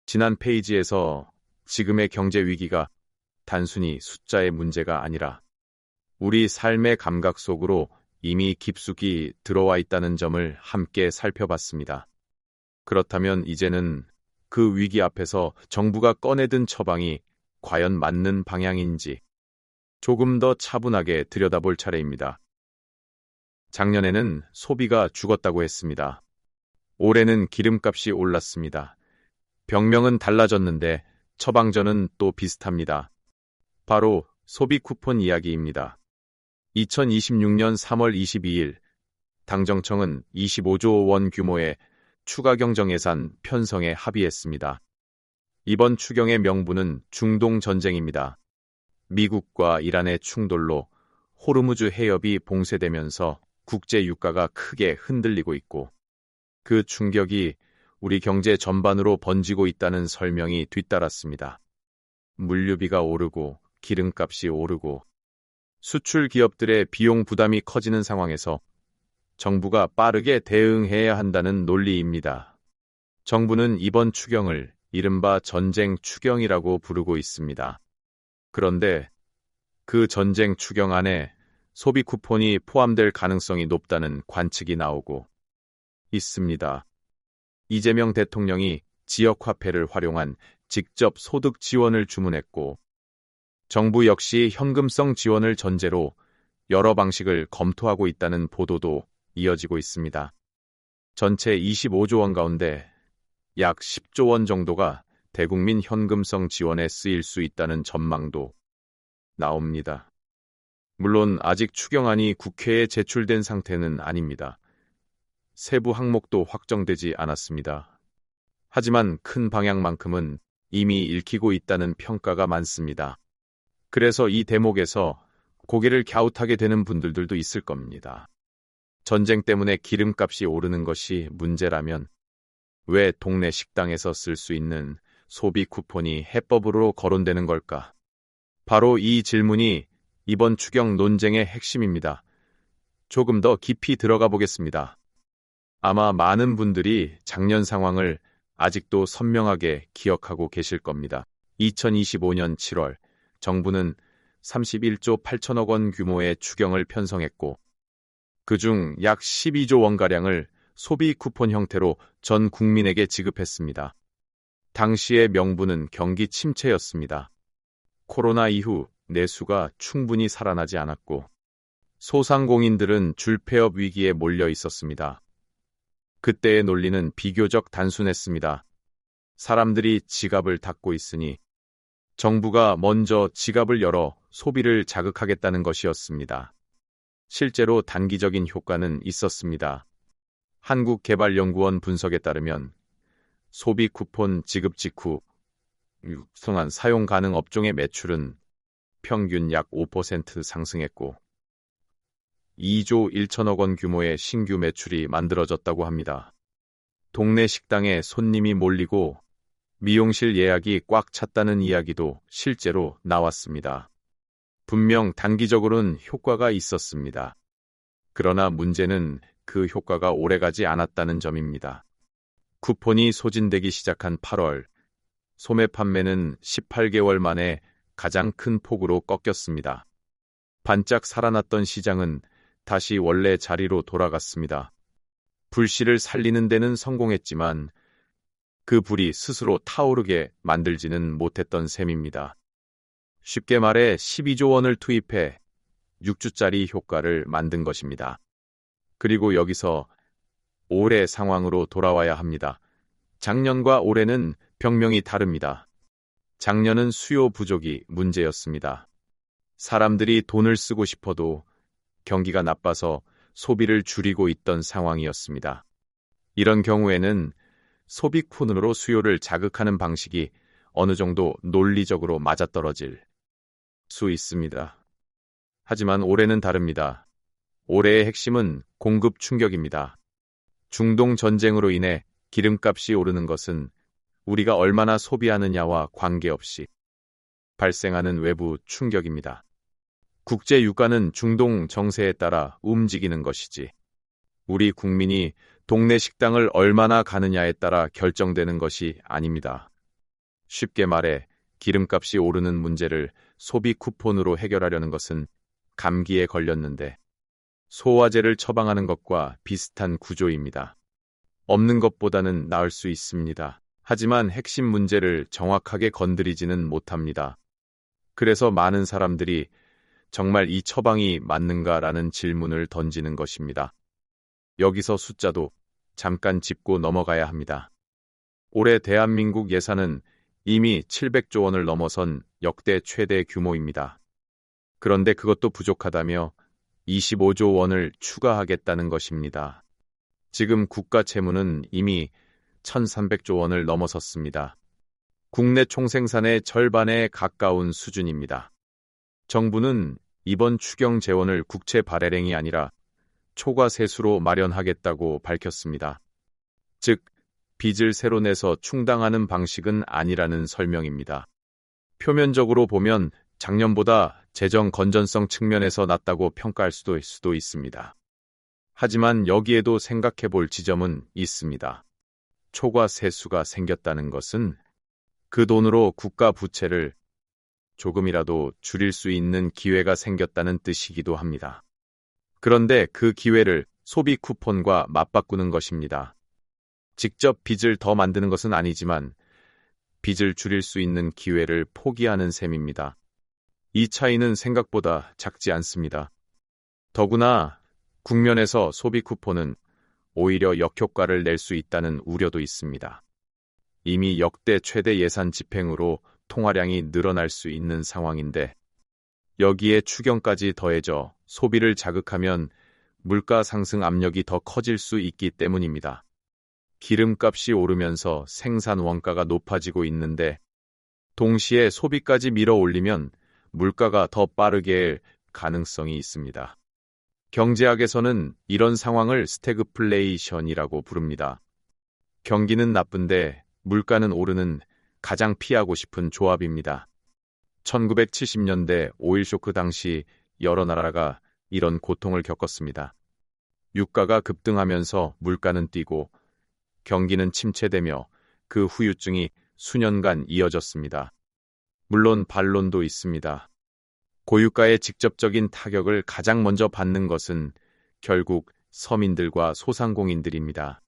지난 페이지에서 지금의 경제 위기가 단순히 숫자의 문제가 아니라 우리 삶의 감각 속으로 이미 깊숙이 들어와 있다는 점을 함께 살펴봤습니다. 그렇다면 이제는 그 위기 앞에서 정부가 꺼내든 처방이 과연 맞는 방향인지 조금 더 차분하게 들여다볼 차례입니다. 작년에는 소비가 죽었다고 했습니다. 올해는 기름값이 올랐습니다. 병명은 달라졌는데 처방전은 또 비슷합니다. 바로 소비 쿠폰 이야기입니다. 2026년 3월 22일 당정청은 25조 원 규모의 추가 경정 예산 편성에 합의했습니다. 이번 추경의 명분은 중동 전쟁입니다. 미국과 이란의 충돌로 호르무즈 해협이 봉쇄되면서 국제 유가가 크게 흔들리고 있고 그 충격이 우리 경제 전반으로 번지고 있다는 설명이 뒤따랐습니다. 물류비가 오르고 기름값이 오르고 수출 기업들의 비용 부담이 커지는 상황에서 정부가 빠르게 대응해야 한다는 논리입니다. 정부는 이번 추경을 이른바 전쟁 추경이라고 부르고 있습니다. 그런데 그 전쟁 추경 안에 소비 쿠폰이 포함될 가능성이 높다는 관측이 나오고 있습니다. 이재명 대통령이 지역화폐를 활용한 직접 소득 지원을 주문했고 정부 역시 현금성 지원을 전제로 여러 방식을 검토하고 있다는 보도도 이어지고 있습니다. 전체 25조 원 가운데 약 10조 원 정도가 대국민 현금성 지원에 쓰일 수 있다는 전망도 나옵니다. 물론 아직 추경안이 국회에 제출된 상태는 아닙니다. 세부 항목도 확정되지 않았습니다. 하지만 큰 방향만큼은 이미 읽히고 있다는 평가가 많습니다. 그래서 이 대목에서 고개를 갸웃하게 되는 분들도 있을 겁니다. 전쟁 때문에 기름값이 오르는 것이 문제라면 왜 동네 식당에서 쓸 수 있는 소비 쿠폰이 해법으로 거론되는 걸까? 바로 이 질문이 이번 추경 논쟁의 핵심입니다. 조금 더 깊이 들어가 보겠습니다. 아마 많은 분들이 작년 상황을 아직도 선명하게 기억하고 계실 겁니다. 2025년 7월 정부는 31조 8천억 원 규모의 추경을 편성했고 그중 약 12조 원가량을 소비 쿠폰 형태로 전 국민에게 지급했습니다. 당시의 명분은 경기 침체였습니다. 코로나 이후 내수가 충분히 살아나지 않았고 소상공인들은 줄폐업 위기에 몰려 있었습니다. 그때의 논리는 비교적 단순했습니다. 사람들이 지갑을 닫고 있으니 정부가 먼저 지갑을 열어 소비를 자극하겠다는 것이었습니다. 실제로 단기적인 효과는 있었습니다. 한국개발연구원 분석에 따르면 소비 쿠폰 지급 직후 유통한 사용 가능 업종의 매출은 평균 약 5% 상승했고 2조 1천억 원 규모의 신규 매출이 만들어졌다고 합니다. 동네 식당에 손님이 몰리고 미용실 예약이 꽉 찼다는 이야기도 실제로 나왔습니다. 분명 단기적으로는 효과가 있었습니다. 그러나 문제는 그 효과가 오래가지 않았다는 점입니다. 쿠폰이 소진되기 시작한 8월, 소매 판매는 18개월 만에 가장 큰 폭으로 꺾였습니다. 반짝 살아났던 시장은 다시 원래 자리로 돌아갔습니다. 불씨를 살리는 데는 성공했지만 그 불이 스스로 타오르게 만들지는 못했던 셈입니다. 쉽게 말해 12조 원을 투입해 6주짜리 효과를 만든 것입니다. 그리고 여기서 올해 상황으로 돌아와야 합니다. 작년과 올해는 병명이 다릅니다. 작년은 수요 부족이 문제였습니다. 사람들이 돈을 쓰고 싶어도 경기가 나빠서 소비를 줄이고 있던 상황이었습니다. 이런 경우에는 소비 쿠폰으로 수요를 자극하는 방식이 어느 정도 논리적으로 맞아떨어질 수 있습니다. 하지만 올해는 다릅니다. 올해의 핵심은 공급 충격입니다. 중동 전쟁으로 인해 기름값이 오르는 것은 우리가 얼마나 소비하느냐와 관계없이 발생하는 외부 충격입니다. 국제 유가는 중동 정세에 따라 움직이는 것이지 우리 국민이 동네 식당을 얼마나 가느냐에 따라 결정되는 것이 아닙니다. 쉽게 말해 기름값이 오르는 문제를 소비 쿠폰으로 해결하려는 것은 감기에 걸렸는데 소화제를 처방하는 것과 비슷한 구조입니다. 없는 것보다는 나을 수 있습니다. 하지만 핵심 문제를 정확하게 건드리지는 못합니다. 그래서 많은 사람들이 정말 이 처방이 맞는가라는 질문을 던지는 것입니다. 여기서 숫자도 잠깐 짚고 넘어가야 합니다. 올해 대한민국 예산은 이미 700조 원을 넘어선 역대 최대 규모입니다. 그런데 그것도 부족하다며 25조 원을 추가하겠다는 것입니다. 지금 국가 채무는 이미 1,300조 원을 넘어섰습니다. 국내 총생산의 절반에 가까운 수준입니다. 정부는 이번 추경 재원을 국채 발행이 아니라 초과 세수로 마련하겠다고 밝혔습니다. 즉, 빚을 새로 내서 충당하는 방식은 아니라는 설명입니다. 표면적으로 보면 작년보다 재정 건전성 측면에서 낮다고 평가할 수도 있습니다. 하지만 여기에도 생각해 볼 지점은 있습니다. 초과 세수가 생겼다는 것은 그 돈으로 국가 부채를 조금이라도 줄일 수 있는 기회가 생겼다는 뜻이기도 합니다. 그런데 그 기회를 소비 쿠폰과 맞바꾸는 것입니다. 직접 빚을 더 만드는 것은 아니지만 빚을 줄일 수 있는 기회를 포기하는 셈입니다. 이 차이는 생각보다 작지 않습니다. 더구나 국면에서 소비 쿠폰은 오히려 역효과를 낼 수 있다는 우려도 있습니다. 이미 역대 최대 예산 집행으로 통화량이 늘어날 수 있는 상황인데 여기에 추경까지 더해져 소비를 자극하면 물가 상승 압력이 더 커질 수 있기 때문입니다. 기름값이 오르면서 생산 원가가 높아지고 있는데 동시에 소비까지 밀어 올리면 물가가 더 빠르게 가능성이 있습니다. 경제학에서는 이런 상황을 스태그플레이션이라고 부릅니다. 경기는 나쁜데 물가는 오르는 가장 피하고 싶은 조합입니다. 1970년대 오일 쇼크 당시 여러 나라가 이런 고통을 겪었습니다. 유가가 급등하면서 물가는 뛰고 경기는 침체되며 그 후유증이 수년간 이어졌습니다. 물론 반론도 있습니다. 고유가의 직접적인 타격을 가장 먼저 받는 것은 결국 서민들과 소상공인들입니다.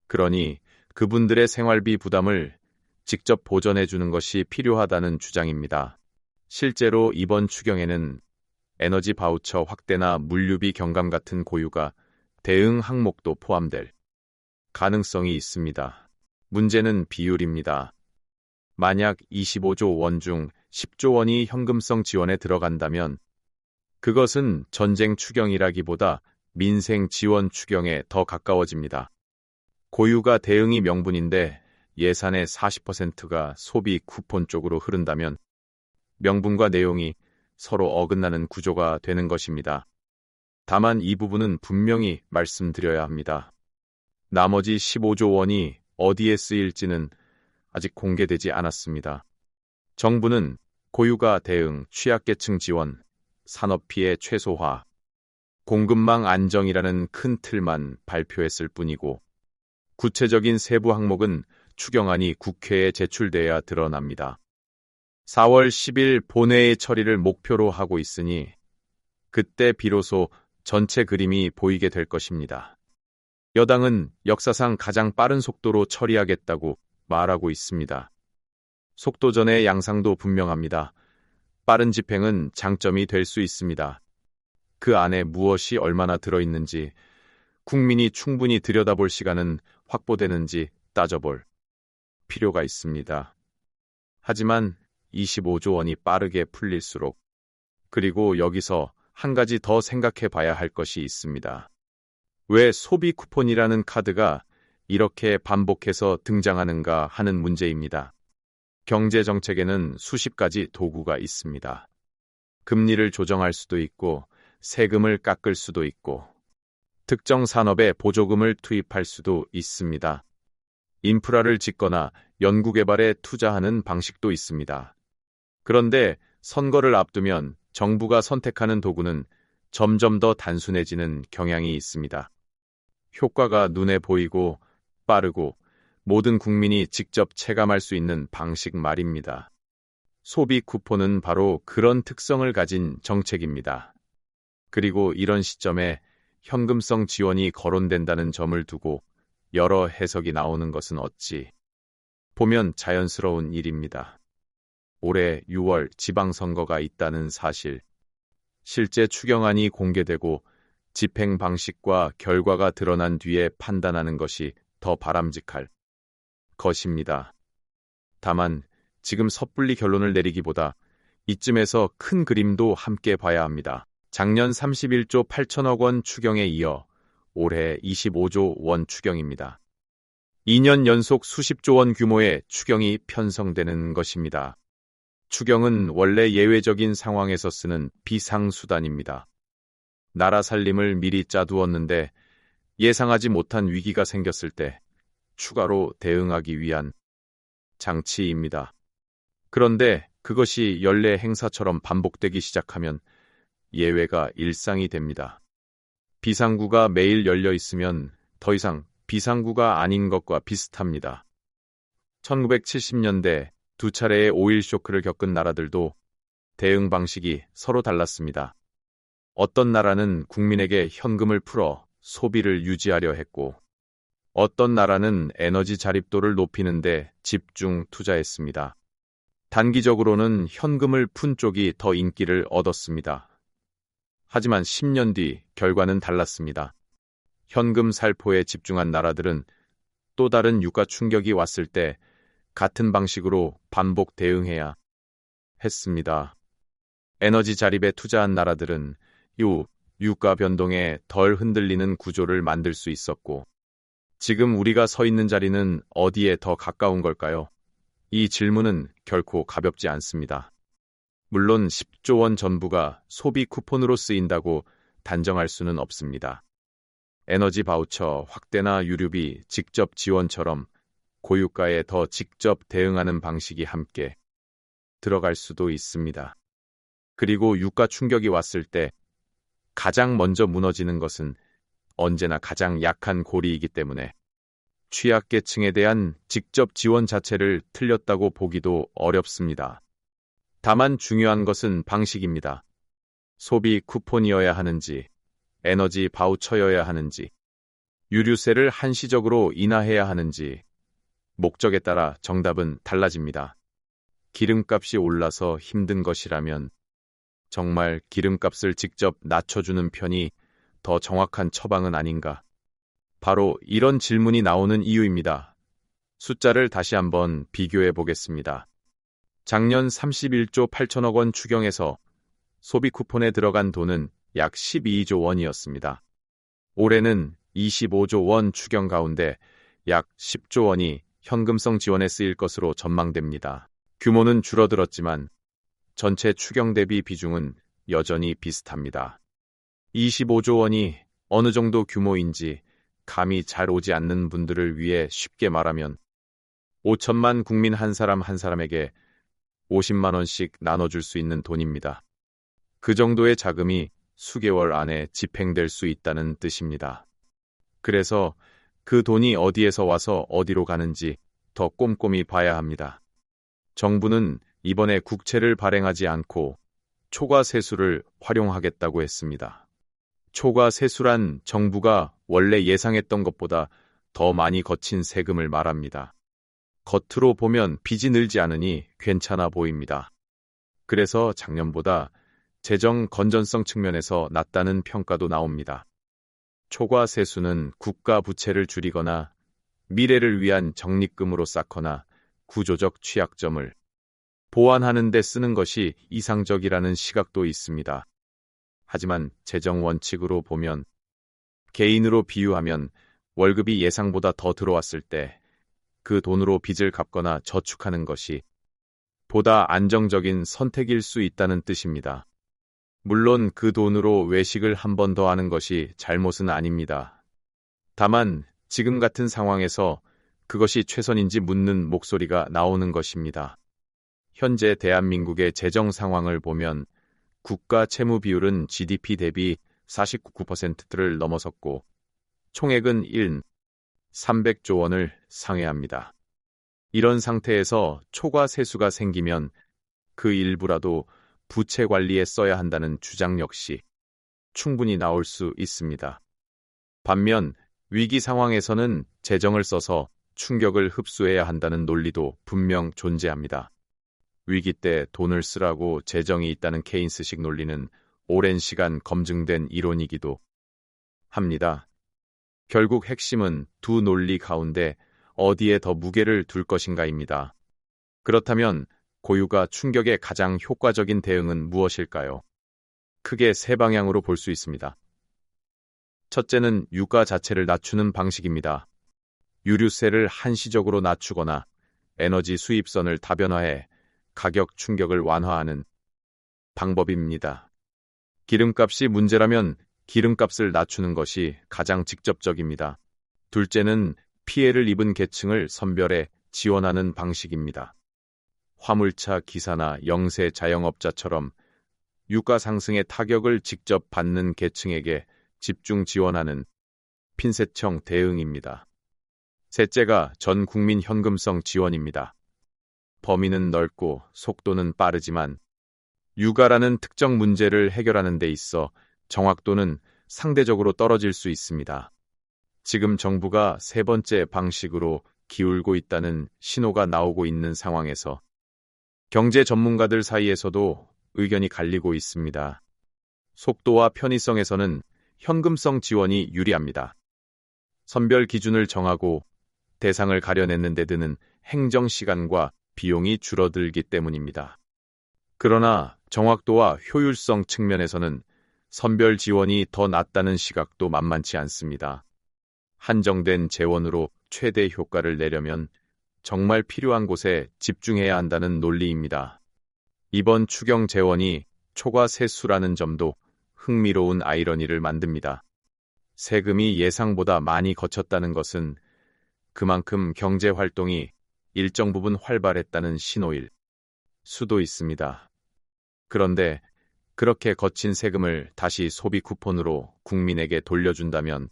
그러니 그분들의 생활비 부담을 직접 보전해 주는 것이 필요하다는 주장입니다. 실제로 이번 추경에는 에너지 바우처 확대나 물류비 경감 같은 고유가 대응 항목도 포함될 가능성이 있습니다. 문제는 비율입니다. 만약 25조 원 중 10조 원이 현금성 지원에 들어간다면 그것은 전쟁 추경이라기보다 민생 지원 추경에 더 가까워집니다. 고유가 대응이 명분인데 예산의 40%가 소비 쿠폰 쪽으로 흐른다면 명분과 내용이 서로 어긋나는 구조가 되는 것입니다. 다만 이 부분은 분명히 말씀드려야 합니다. 나머지 15조 원이 어디에 쓰일지는 아직 공개되지 않았습니다. 정부는 고유가 대응, 취약계층 지원, 산업피해 최소화, 공급망 안정이라는 큰 틀만 발표했을 뿐이고 구체적인 세부 항목은 추경안이 국회에 제출돼야 드러납니다. 4월 10일 본회의 처리를 목표로 하고 있으니 그때 비로소 전체 그림이 보이게 될 것입니다. 여당은 역사상 가장 빠른 속도로 처리하겠다고 말하고 있습니다. 속도전의 양상도 분명합니다. 빠른 집행은 장점이 될 수 있습니다. 그 안에 무엇이 얼마나 들어있는지, 국민이 충분히 들여다볼 시간은 확보되는지 따져볼 필요가 있습니다. 하지만 25조 원이 빠르게 풀릴수록, 그리고 여기서 한 가지 더 생각해 봐야 할 것이 있습니다. 왜 소비 쿠폰이라는 카드가 이렇게 반복해서 등장하는가 하는 문제입니다. 경제정책에는 수십 가지 도구가 있습니다. 금리를 조정할 수도 있고, 세금을 깎을 수도 있고, 특정 산업에 보조금을 투입할 수도 있습니다. 인프라를 짓거나 연구개발에 투자하는 방식도 있습니다. 그런데 선거를 앞두면 정부가 선택하는 도구는 점점 더 단순해지는 경향이 있습니다. 효과가 눈에 보이고 빠르고 모든 국민이 직접 체감할 수 있는 방식 말입니다. 소비 쿠폰은 바로 그런 특성을 가진 정책입니다. 그리고 이런 시점에 현금성 지원이 거론된다는 점을 두고 여러 해석이 나오는 것은 어찌 보면 자연스러운 일입니다. 올해 6월 지방선거가 있다는 사실, 실제 추경안이 공개되고 집행 방식과 결과가 드러난 뒤에 판단하는 것이 더 바람직할 것입니다. 다만 지금 섣불리 결론을 내리기보다 이쯤에서 큰 그림도 함께 봐야 합니다. 작년 31조 8천억 원 추경에 이어 올해 25조 원 추경입니다. 2년 연속 수십조 원 규모의 추경이 편성되는 것입니다. 추경은 원래 예외적인 상황에서 쓰는 비상수단입니다. 나라 살림을 미리 짜두었는데 예상하지 못한 위기가 생겼을 때 추가로 대응하기 위한 장치입니다. 그런데 그것이 연례 행사처럼 반복되기 시작하면 예외가 일상이 됩니다. 비상구가 매일 열려 있으면 더 이상 비상구가 아닌 것과 비슷합니다. 1970년대 두 차례의 오일 쇼크를 겪은 나라들도 대응 방식이 서로 달랐습니다. 어떤 나라는 국민에게 현금을 풀어 소비를 유지하려 했고, 어떤 나라는 에너지 자립도를 높이는 데 집중 투자했습니다. 단기적으로는 현금을 푼 쪽이 더 인기를 얻었습니다. 하지만 10년 뒤 결과는 달랐습니다. 현금 살포에 집중한 나라들은 또 다른 유가 충격이 왔을 때 같은 방식으로 반복 대응해야 했습니다. 에너지 자립에 투자한 나라들은 유가 변동에 덜 흔들리는 구조를 만들 수 있었고, 지금 우리가 서 있는 자리는 어디에 더 가까운 걸까요? 이 질문은 결코 가볍지 않습니다. 물론 10조 원 전부가 소비 쿠폰으로 쓰인다고 단정할 수는 없습니다. 에너지 바우처 확대나 유류비 직접 지원처럼 고유가에 더 직접 대응하는 방식이 함께 들어갈 수도 있습니다. 그리고 유가 충격이 왔을 때 가장 먼저 무너지는 것은 언제나 가장 약한 고리이기 때문에 취약계층에 대한 직접 지원 자체를 틀렸다고 보기도 어렵습니다. 다만 중요한 것은 방식입니다. 소비 쿠폰이어야 하는지, 에너지 바우처여야 하는지, 유류세를 한시적으로 인하해야 하는지, 목적에 따라 정답은 달라집니다. 기름값이 올라서 힘든 것이라면 정말 기름값을 직접 낮춰주는 편이 더 정확한 처방은 아닌가. 바로 이런 질문이 나오는 이유입니다. 숫자를 다시 한번 비교해 보겠습니다. 작년 31조 8천억 원 추경에서 소비 쿠폰에 들어간 돈은 약 12조 원이었습니다. 올해는 25조 원 추경 가운데 약 10조 원이 현금성 지원에 쓰일 것으로 전망됩니다. 규모는 줄어들었지만 전체 추경 대비 비중은 여전히 비슷합니다. 25조 원이 어느 정도 규모인지 감이 잘 오지 않는 분들을 위해 쉽게 말하면 5천만 국민 한 사람 한 사람에게 50만 원씩 나눠줄 수 있는 돈입니다. 그 정도의 자금이 수개월 안에 집행될 수 있다는 뜻입니다. 그래서 그 돈이 어디에서 와서 어디로 가는지 더 꼼꼼히 봐야 합니다. 정부는 이번에 국채를 발행하지 않고 초과 세수를 활용하겠다고 했습니다. 초과 세수란 정부가 원래 예상했던 것보다 더 많이 거친 세금을 말합니다. 겉으로 보면 빚이 늘지 않으니 괜찮아 보입니다. 그래서 작년보다 재정 건전성 측면에서 낮다는 평가도 나옵니다. 초과 세수는 국가 부채를 줄이거나 미래를 위한 적립금으로 쌓거나 구조적 취약점을 보완하는 데 쓰는 것이 이상적이라는 시각도 있습니다. 하지만 재정 원칙으로 보면 개인으로 비유하면 월급이 예상보다 더 들어왔을 때 그 돈으로 빚을 갚거나 저축하는 것이 보다 안정적인 선택일 수 있다는 뜻입니다. 물론 그 돈으로 외식을 한 번 더 하는 것이 잘못은 아닙니다. 다만 지금 같은 상황에서 그것이 최선인지 묻는 목소리가 나오는 것입니다. 현재 대한민국의 재정 상황을 보면 국가 채무 비율은 GDP 대비 49%를 넘어섰고 총액은 300조 원을 상회합니다. 이런 상태에서 초과 세수가 생기면 그 일부라도 부채 관리에 써야 한다는 주장 역시 충분히 나올 수 있습니다. 반면 위기 상황에서는 재정을 써서 충격을 흡수해야 한다는 논리도 분명 존재합니다. 위기 때 돈을 쓰라고 재정이 있다는 케인스식 논리는 오랜 시간 검증된 이론이기도 합니다. 결국 핵심은 두 논리 가운데 어디에 더 무게를 둘 것인가입니다. 그렇다면 고유가 충격에 가장 효과적인 대응은 무엇일까요? 크게 세 방향으로 볼 수 있습니다. 첫째는 유가 자체를 낮추는 방식입니다. 유류세를 한시적으로 낮추거나 에너지 수입선을 다변화해 가격 충격을 완화하는 방법입니다. 기름값이 문제라면 기름값을 낮추는 것이 가장 직접적입니다. 둘째는 피해를 입은 계층을 선별해 지원하는 방식입니다. 화물차 기사나 영세 자영업자처럼 유가 상승의 타격을 직접 받는 계층에게 집중 지원하는 핀셋형 대응입니다. 셋째가 전 국민 현금성 지원입니다. 범위는 넓고 속도는 빠르지만 유가라는 특정 문제를 해결하는 데 있어 정확도는 상대적으로 떨어질 수 있습니다. 지금 정부가 세 번째 방식으로 기울고 있다는 신호가 나오고 있는 상황에서 경제 전문가들 사이에서도 의견이 갈리고 있습니다. 속도와 편의성에서는 현금성 지원이 유리합니다. 선별 기준을 정하고 대상을 가려내는 데 드는 행정 시간과 비용이 줄어들기 때문입니다. 그러나 정확도와 효율성 측면에서는 선별 지원이 더 낫다는 시각도 만만치 않습니다. 한정된 재원으로 최대 효과를 내려면 정말 필요한 곳에 집중해야 한다는 논리입니다. 이번 추경 재원이 초과 세수라는 점도 흥미로운 아이러니를 만듭니다. 세금이 예상보다 많이 거쳤다는 것은 그만큼 경제 활동이 일정 부분 활발했다는 신호일 수도 있습니다. 그런데 그렇게 거친 세금을 다시 소비 쿠폰으로 국민에게 돌려준다면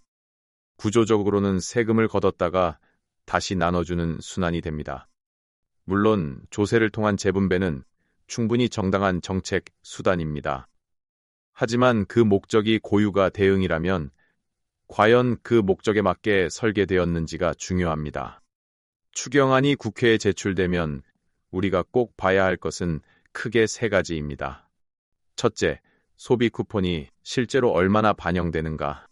구조적으로는 세금을 걷었다가 다시 나눠주는 순환이 됩니다. 물론 조세를 통한 재분배는 충분히 정당한 정책 수단입니다. 하지만 그 목적이 고유가 대응이라면 과연 그 목적에 맞게 설계되었는지가 중요합니다. 추경안이 국회에 제출되면 우리가 꼭 봐야 할 것은 크게 세 가지입니다. 첫째, 소비 쿠폰이 실제로 얼마나 반영되는가.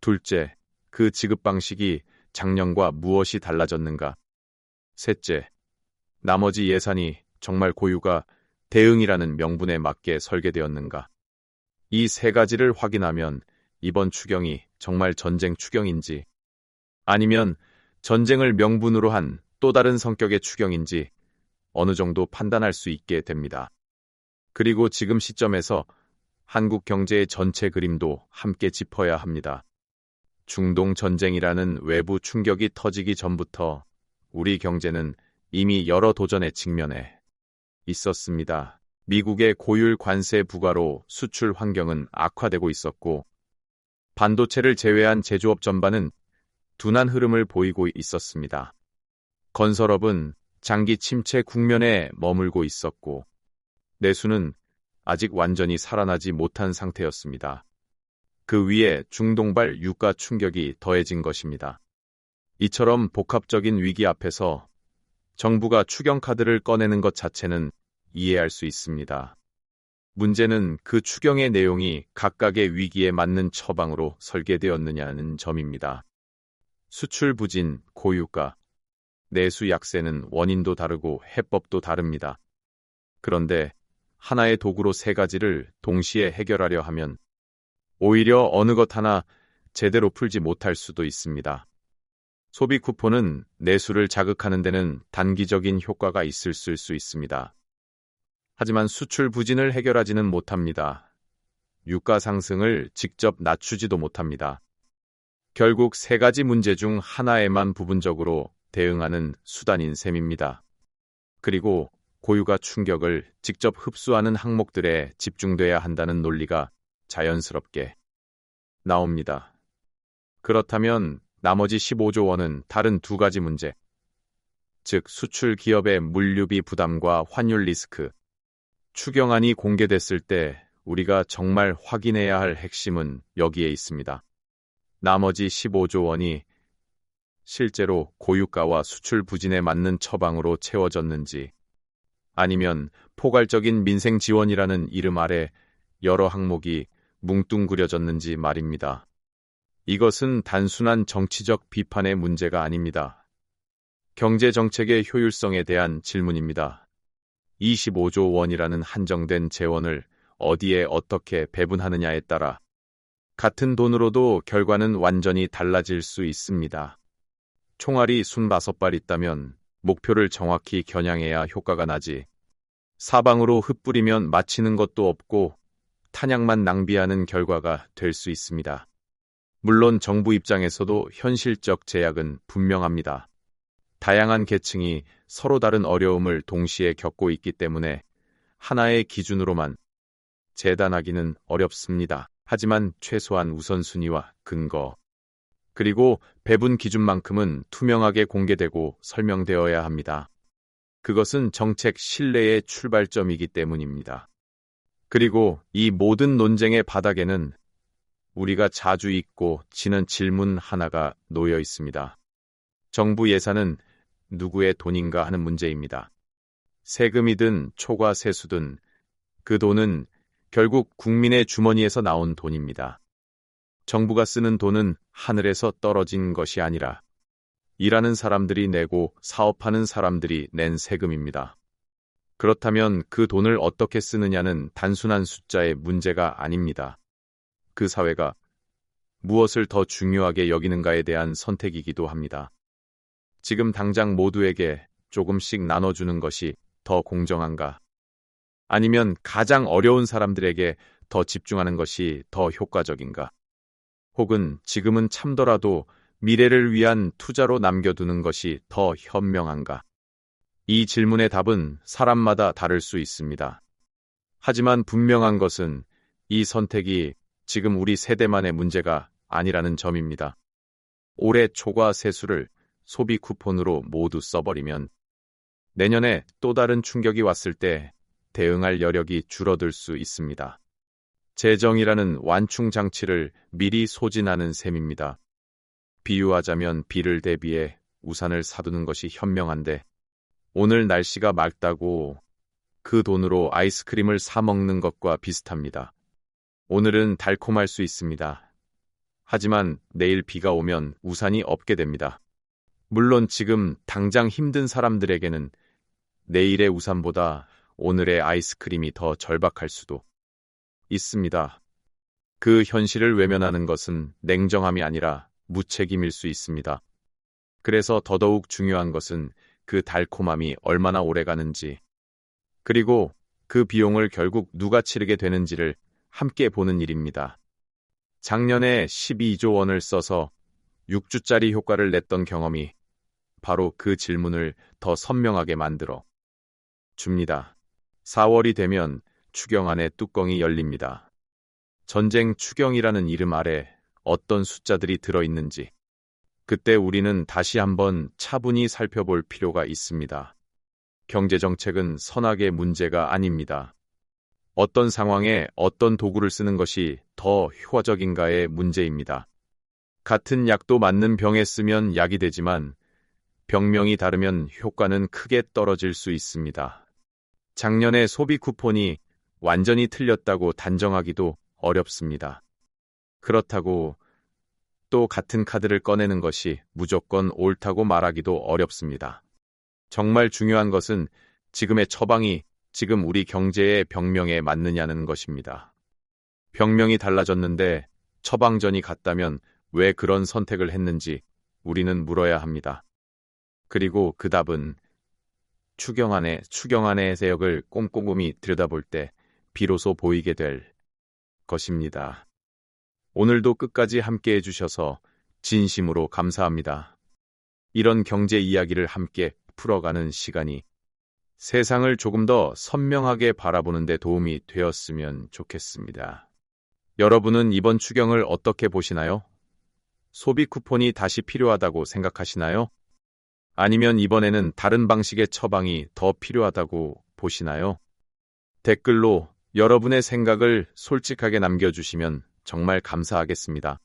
둘째, 그 지급 방식이 작년과 무엇이 달라졌는가. 셋째, 나머지 예산이 정말 고유가 대응이라는 명분에 맞게 설계되었는가. 이 세 가지를 확인하면 이번 추경이 정말 전쟁 추경인지 아니면 전쟁을 명분으로 한 또 다른 성격의 추경인지 어느 정도 판단할 수 있게 됩니다. 그리고 지금 시점에서 한국 경제의 전체 그림도 함께 짚어야 합니다. 중동 전쟁이라는 외부 충격이 터지기 전부터 우리 경제는 이미 여러 도전에 직면해 있었습니다. 미국의 고율 관세 부과로 수출 환경은 악화되고 있었고 반도체를 제외한 제조업 전반은 둔한 흐름을 보이고 있었습니다. 건설업은 장기 침체 국면에 머물고 있었고 내수는 아직 완전히 살아나지 못한 상태였습니다. 그 위에 중동발 유가 충격이 더해진 것입니다. 이처럼 복합적인 위기 앞에서 정부가 추경 카드를 꺼내는 것 자체는 이해할 수 있습니다. 문제는 그 추경의 내용이 각각의 위기에 맞는 처방으로 설계되었느냐는 점입니다. 수출 부진, 고유가, 내수 약세는 원인도 다르고 해법도 다릅니다. 그런데 하나의 도구로 세 가지를 동시에 해결하려 하면 오히려 어느 것 하나 제대로 풀지 못할 수도 있습니다. 소비 쿠폰은 내수를 자극하는 데는 단기적인 효과가 있을 수 있습니다. 하지만 수출 부진을 해결하지는 못합니다. 유가 상승을 직접 낮추지도 못합니다. 결국 세 가지 문제 중 하나에만 부분적으로 대응하는 수단인 셈입니다. 그리고 고유가 충격을 직접 흡수하는 항목들에 집중돼야 한다는 논리가 자연스럽게 나옵니다. 그렇다면 나머지 15조 원은 다른 두 가지 문제, 즉 수출 기업의 물류비 부담과 환율 리스크. 추경안이 공개됐을 때 우리가 정말 확인해야 할 핵심은 여기에 있습니다. 나머지 15조 원이 실제로 고유가와 수출 부진에 맞는 처방으로 채워졌는지, 아니면 포괄적인 민생 지원이라는 이름 아래 여러 항목이 뭉뚱그려졌는지 말입니다. 이것은 단순한 정치적 비판의 문제가 아닙니다. 경제 정책의 효율성에 대한 질문입니다. 25조 원이라는 한정된 재원을 어디에 어떻게 배분하느냐에 따라 같은 돈으로도 결과는 완전히 달라질 수 있습니다. 총알이 25발 있다면 목표를 정확히 겨냥해야 효과가 나지, 사방으로 흩뿌리면 마치는 것도 없고 탄약만 낭비하는 결과가 될 수 있습니다. 물론 정부 입장에서도 현실적 제약은 분명합니다. 다양한 계층이 서로 다른 어려움을 동시에 겪고 있기 때문에 하나의 기준으로만 재단하기는 어렵습니다. 하지만 최소한 우선순위와 근거, 그리고 배분 기준만큼은 투명하게 공개되고 설명되어야 합니다. 그것은 정책 신뢰의 출발점이기 때문입니다. 그리고 이 모든 논쟁의 바닥에는 우리가 자주 잊고 지는 질문 하나가 놓여 있습니다. 정부 예산은 누구의 돈인가 하는 문제입니다. 세금이든 초과 세수든 그 돈은 결국 국민의 주머니에서 나온 돈입니다. 정부가 쓰는 돈은 하늘에서 떨어진 것이 아니라 일하는 사람들이 내고 사업하는 사람들이 낸 세금입니다. 그렇다면 그 돈을 어떻게 쓰느냐는 단순한 숫자의 문제가 아닙니다. 그 사회가 무엇을 더 중요하게 여기는가에 대한 선택이기도 합니다. 지금 당장 모두에게 조금씩 나눠주는 것이 더 공정한가? 아니면 가장 어려운 사람들에게 더 집중하는 것이 더 효과적인가? 혹은 지금은 참더라도 미래를 위한 투자로 남겨두는 것이 더 현명한가? 이 질문의 답은 사람마다 다를 수 있습니다. 하지만 분명한 것은 이 선택이 지금 우리 세대만의 문제가 아니라는 점입니다. 올해 초과 세수를 소비 쿠폰으로 모두 써버리면 내년에 또 다른 충격이 왔을 때 대응할 여력이 줄어들 수 있습니다. 재정이라는 완충 장치를 미리 소진하는 셈입니다. 비유하자면 비를 대비해 우산을 사두는 것이 현명한데, 오늘 날씨가 맑다고 그 돈으로 아이스크림을 사 먹는 것과 비슷합니다. 오늘은 달콤할 수 있습니다. 하지만 내일 비가 오면 우산이 없게 됩니다. 물론 지금 당장 힘든 사람들에게는 내일의 우산보다 오늘의 아이스크림이 더 절박할 수도 있습니다. 그 현실을 외면하는 것은 냉정함이 아니라 무책임일 수 있습니다. 그래서 더더욱 중요한 것은 그 달콤함이 얼마나 오래 가는지, 그리고 그 비용을 결국 누가 치르게 되는지를 함께 보는 일입니다. 작년에 12조 원을 써서 6주짜리 효과를 냈던 경험이 바로 그 질문을 더 선명하게 만들어 줍니다. 4월이 되면 추경안의 뚜껑이 열립니다. 전쟁 추경이라는 이름 아래 어떤 숫자들이 들어있는지, 그때 우리는 다시 한번 차분히 살펴볼 필요가 있습니다. 경제정책은 선악의 문제가 아닙니다. 어떤 상황에 어떤 도구를 쓰는 것이 더 효과적인가의 문제입니다. 같은 약도 맞는 병에 쓰면 약이 되지만 병명이 다르면 효과는 크게 떨어질 수 있습니다. 작년에 소비 쿠폰이 완전히 틀렸다고 단정하기도 어렵습니다. 그렇다고 또 같은 카드를 꺼내는 것이 무조건 옳다고 말하기도 어렵습니다. 정말 중요한 것은 지금의 처방이 지금 우리 경제의 병명에 맞느냐는 것입니다. 병명이 달라졌는데 처방전이 같다면 왜 그런 선택을 했는지 우리는 물어야 합니다. 그리고 그 답은 추경안의 세역을 꼼꼼히 들여다볼 때 비로소 보이게 될 것입니다. 오늘도 끝까지 함께 해주셔서 진심으로 감사합니다. 이런 경제 이야기를 함께 풀어가는 시간이 세상을 조금 더 선명하게 바라보는 데 도움이 되었으면 좋겠습니다. 여러분은 이번 추경을 어떻게 보시나요? 소비 쿠폰이 다시 필요하다고 생각하시나요? 아니면 이번에는 다른 방식의 처방이 더 필요하다고 보시나요? 댓글로 여러분의 생각을 솔직하게 남겨주시면 정말 감사하겠습니다.